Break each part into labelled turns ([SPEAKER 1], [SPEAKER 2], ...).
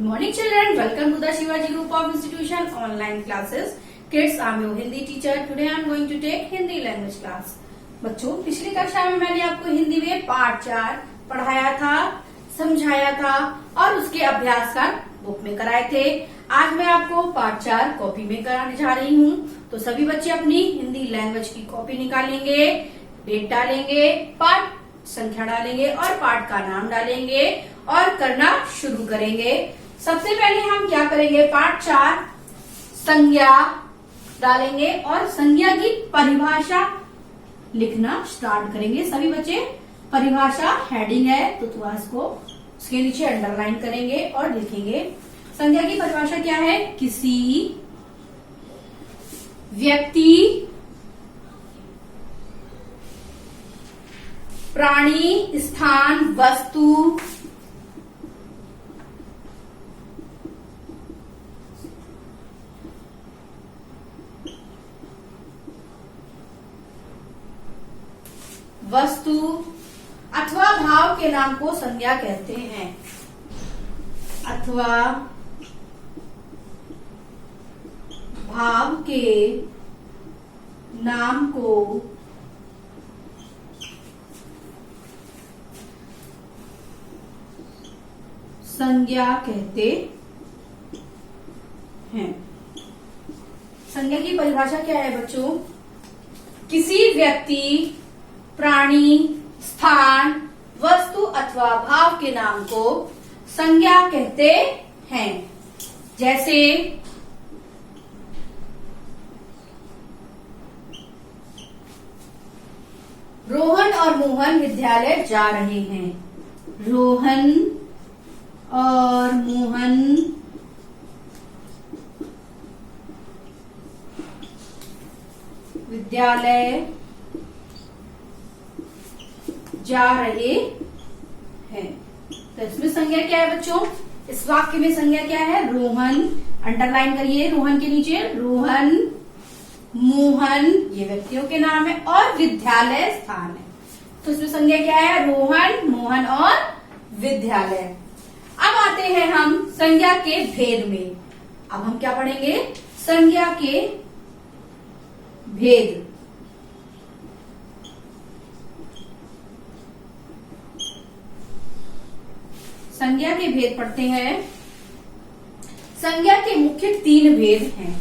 [SPEAKER 1] Good morning children, welcome to the Shivaji Group of Institution online classes. Kids, I am your Hindi teacher. Today I am going to take Hindi language class. बच्चों, पिछली कक्षा में मैंने आपको हिंदी में पाठ 4 पढ़ाया था, समझाया था और उसके अभ्यास का बुक में कराए थे। आज मैं आपको पाठ 4 कॉपी में कराने जा रही हूँ। तो सभी बच्चे अपनी हिंदी लैंग्वेज की कॉपी निकालेंगे, डेट डालेंगे, पाठ संख्या डालेंगे और पाठ का नाम डालेंगे और करना शुरू करेंगे। सबसे पहले हम क्या करेंगे, पाठ 4 संज्ञा डालेंगे और संज्ञा की परिभाषा लिखना स्टार्ट करेंगे। सभी बच्चे परिभाषा हेडिंग है तो थोड़ा इसको उसके नीचे अंडरलाइन करेंगे और लिखेंगे। संज्ञा की परिभाषा क्या है? किसी व्यक्ति, प्राणी, स्थान, वस्तु, अथवा भाव के नाम को संज्ञा कहते हैं। अथवा भाव के नाम को संज्ञा कहते हैं। संज्ञा की परिभाषा क्या है बच्चों? किसी व्यक्ति, प्राणी, स्थान, वस्तु अथवा भाव के नाम को संज्ञा कहते हैं। जैसे रोहन और मोहन विद्यालय जा रहे हैं। रोहन और मोहन विद्यालय जा रहे हैं। तो इसमें संज्ञा क्या है बच्चों? इस वाक्य में संज्ञा क्या है? रोहन, अंडरलाइन करिए रोहन के नीचे, रोहन, मोहन ये व्यक्तियों के नाम है और विद्यालय स्थान है। तो इसमें संज्ञा क्या है? रोहन, मोहन और विद्यालय। अब आते हैं हम संज्ञा के भेद में। अब हम क्या पढ़ेंगे? संज्ञा के भेद। संज्ञा के भेद पढ़ते हैं। संज्ञा के मुख्य 3 भेद हैं।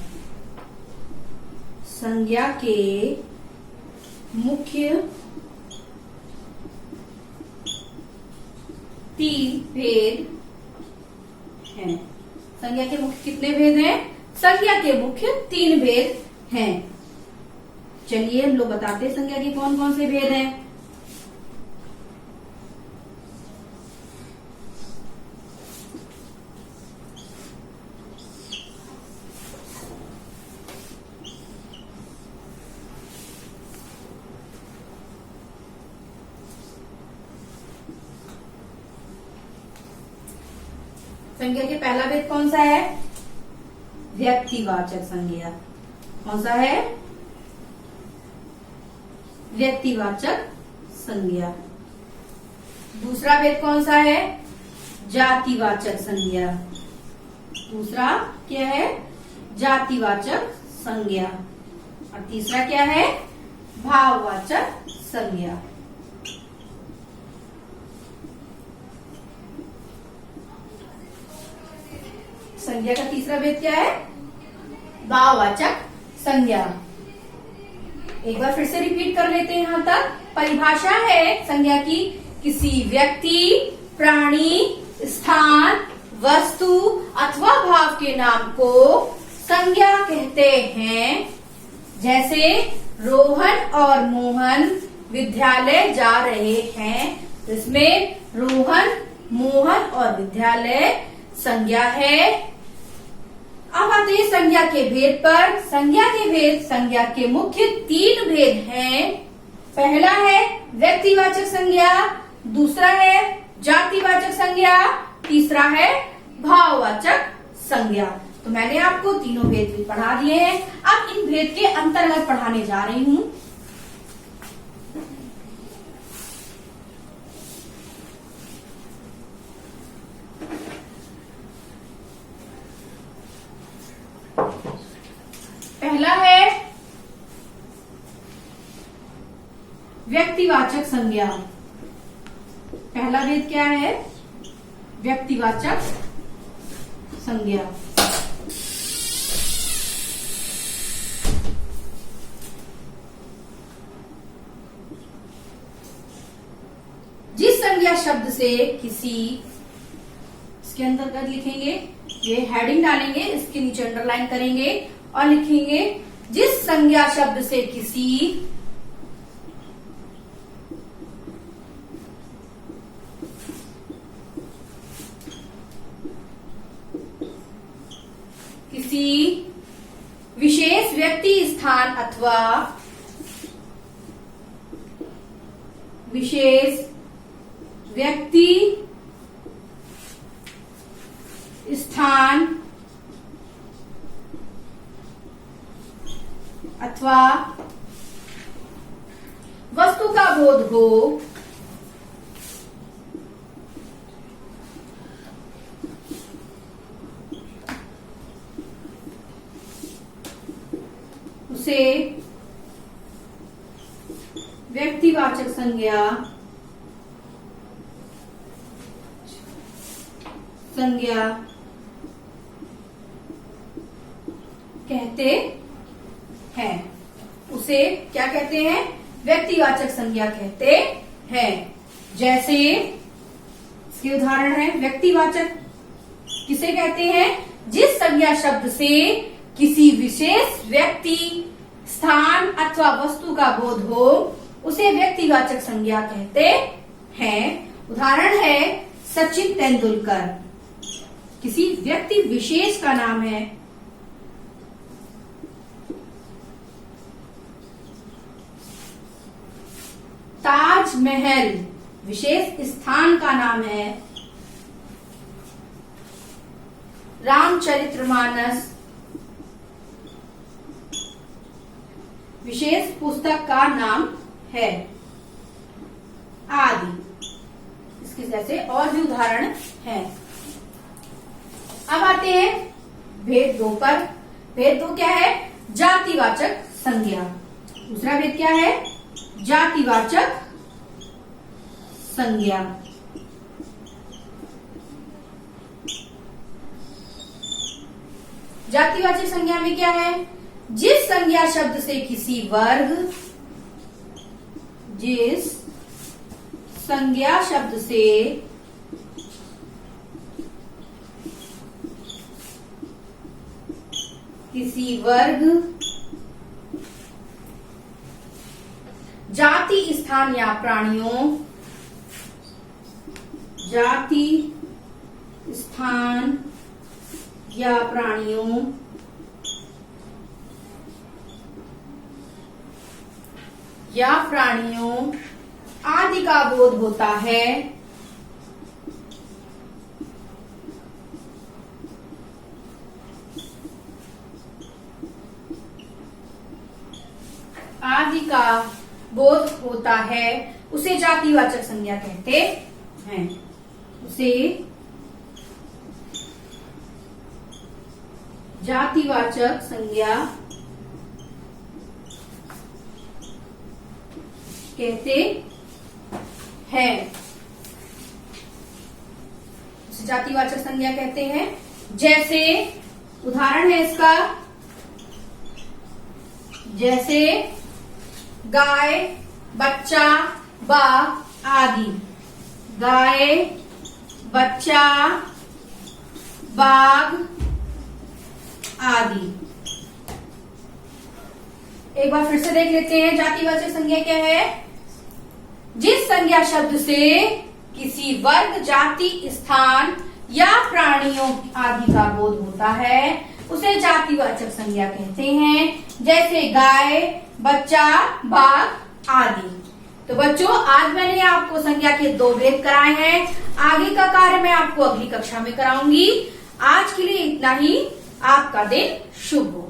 [SPEAKER 1] संज्ञा के मुख्य 3 भेद हैं। संज्ञा के मुख्य कितने भेद हैं? संज्ञा के मुख्य 3 भेद हैं। चलिए हम लोग बताते हैं संज्ञा के कौन कौन से भेद हैं। संज्ञा के पहला भेद कौन सा है? व्यक्तिवाचक संज्ञा। कौन सा है? व्यक्तिवाचक संज्ञा। दूसरा भेद कौन सा है? जातिवाचक संज्ञा। दूसरा क्या है? जातिवाचक संज्ञा। और तीसरा क्या है? भाववाचक संज्ञा। संज्ञा का तीसरा भेद क्या है? भाववाचक संज्ञा। एक बार फिर से रिपीट कर लेते हैं। यहां तक परिभाषा है संज्ञा की, किसी व्यक्ति, प्राणी, स्थान, वस्तु अथवा भाव के नाम को संज्ञा कहते हैं। जैसे रोहन और मोहन विद्यालय जा रहे हैं। इसमें रोहन, मोहन और विद्यालय संज्ञा है। अब आते हैं संज्ञा के भेद पर। संज्ञा के भेद, संज्ञा के मुख्य 3 भेद हैं। पहला है व्यक्तिवाचक संज्ञा, दूसरा है जातिवाचक संज्ञा, तीसरा है भाववाचक संज्ञा। तो मैंने आपको तीनों भेद भी पढ़ा दिए हैं। अब इन भेद के अंतर्गत पढ़ाने जा रही हूं। पहला है व्यक्तिवाचक संज्ञा। पहला भेद क्या है? व्यक्तिवाचक संज्ञा। जिस संज्ञा शब्द से किसी, इसके अंतर्गत लिखेंगे, ये हेडिंग डालेंगे, इसके नीचे अंडरलाइन करेंगे और लिखेंगे जिस संज्ञा शब्द से किसी विशेष व्यक्ति, स्थान अथवा विशेष व्यक्ति, स्थान अथवा वस्तु का बोध हो, उसे व्यक्तिवाचक संज्ञा कहते हैं। उसे क्या कहते हैं? व्यक्तिवाचक संज्ञा कहते हैं। जैसे इसके उदाहरण है, व्यक्तिवाचक किसे कहते हैं? जिस संज्ञा शब्द से किसी विशेष व्यक्ति, स्थान अथवा वस्तु का बोध हो, उसे व्यक्तिवाचक संज्ञा कहते हैं। उदाहरण है सचिन तेंदुलकर, किसी व्यक्ति विशेष का नाम है। ताजमहल विशेष स्थान का नाम है। रामचरितमानस विशेष पुस्तक का नाम है, आदि। इसके जैसे और भी उदाहरण हैं। अब आते हैं भेद 2 पर। भेद 2 क्या है? जातिवाचक संज्ञा। दूसरा भेद क्या है? जातिवाचक संज्ञा। जातिवाचक संज्ञा में क्या है? जिस संज्ञा शब्द से किसी वर्ग, जिस संज्ञा शब्द से किसी वर्ग, जाति, स्थान या प्राणियों, जाति, स्थान या प्राणियों आदि का बोध होता है, आदि का बोध होता है, उसे जातिवाचक संज्ञा कहते हैं। उसे जातिवाचक संज्ञा कहते हैं। उसे जातिवाचक संज्ञा कहते हैं। जैसे उदाहरण है इसका, जैसे गाय, बच्चा, बाघ आदि। गाय, बच्चा, बाघ आदि। एक बार फिर से देख लेते हैं जातिवाचक संज्ञा क्या है। जिस संज्ञा शब्द से किसी वर्ग, जाति, स्थान या प्राणियों आदि का बोध होता है, उसे जातिवाचक संज्ञा कहते हैं। जैसे गाय, बच्चा, बाघ आदि। तो बच्चों, आज मैंने आपको संज्ञा के 2 भेद कराए हैं। आगे का कार्य मैं आपको अगली कक्षा में कराऊंगी। आज के लिए इतना ही। आपका दिन शुभ हो।